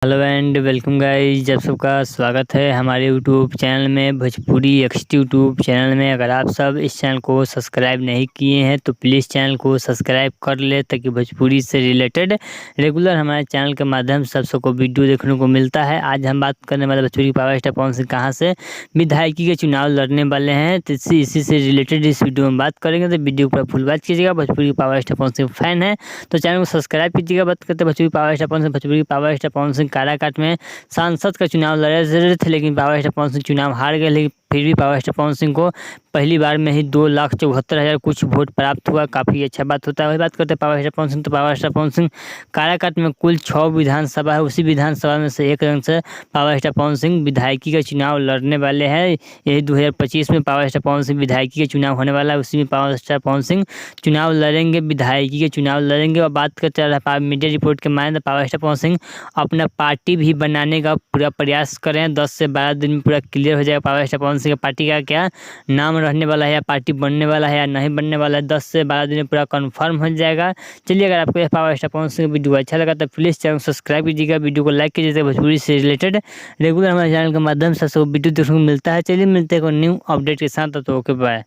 Hello and welcome guys, आप सबका स्वागत है हमारे यूट्यूब चैनल में भोजपुरी एक्सटी यूट्यूब चैनल में। अगर आप सब इस चैनल को सब्सक्राइब नहीं किए हैं तो प्लीज़ चैनल को सब्सक्राइब कर ले, ताकि भोजपुरी से रिलेटेड रेगुलर हमारे चैनल के माध्यम से सब सबको वीडियो देखने को मिलता है। आज हम बात करने वाले भोजपुरी पावर स्टार पवन सिंह कहाँ से विधायकी के चुनाव लड़ने वाले हैं, तो इसी से रिलेटेड इस वीडियो में बात करेंगे। तो वीडियो पूरा फुल वॉच कीजिएगा। Bhojpuri power star Pawan Singh fan है तो चैनल को सब्सक्राइब कीजिएगा। बात करते हैं Bhojpuri power star Pawan Singh. Bhojpuri power star Pawan Singh Karakat में सांसद का चुनाव लड़े रहे थे, लेकिन पावर स्टार पवन सिंह चुनाव हार गए। लेकिन फिर भी पावर स्टार पवन सिंह को पहली बार में ही 2,74,000 कुछ वोट प्राप्त हुआ। काफ़ी अच्छा बात होता है। वही बात करते हैं पावर स्टार पवन सिंह। तो पावर स्टार पवन सिंह काराकाट में कुल 6 विधानसभा है, उसी विधानसभा में से एक रंग से पावर स्टार पवन सिंह विधायकी का चुनाव लड़ने वाले हैं। यही 2025 में पावर स्टार पवन सिंह विधायकी का चुनाव होने वाला है, उसी में पावर स्टार पवन सिंह चुनाव लड़ेंगे, विधायकी के चुनाव लड़ेंगे। और बात करते हैं मीडिया रिपोर्ट के माध्यम से पावर स्टार पवन सिंह अपना पार्टी भी बनाने का पूरा प्रयास करें। 10 से 12 दिन में पूरा क्लियर हो जाएगा पावर स्टार पवन सिंह की पार्टी का क्या नाम रहने वाला है, या पार्टी बनने वाला है या नहीं बनने वाला है। 10 से 12 दिन में पूरा कंफर्म हो जाएगा। चलिए, अगर आपको यह power star Pawan Singh video अच्छा लगा तो प्लीज़ चैनल को सब्सक्राइब कीजिएगा, वीडियो को लाइक कीजिएगा। भोजपुरी से रिलेटेड रेगुलर हमारे चैनल के माध्यम से सब वीडियो देखने को मिलता है। चलिए मिलते हैं न्यू अपडेट के साथ, तो ओके बाय।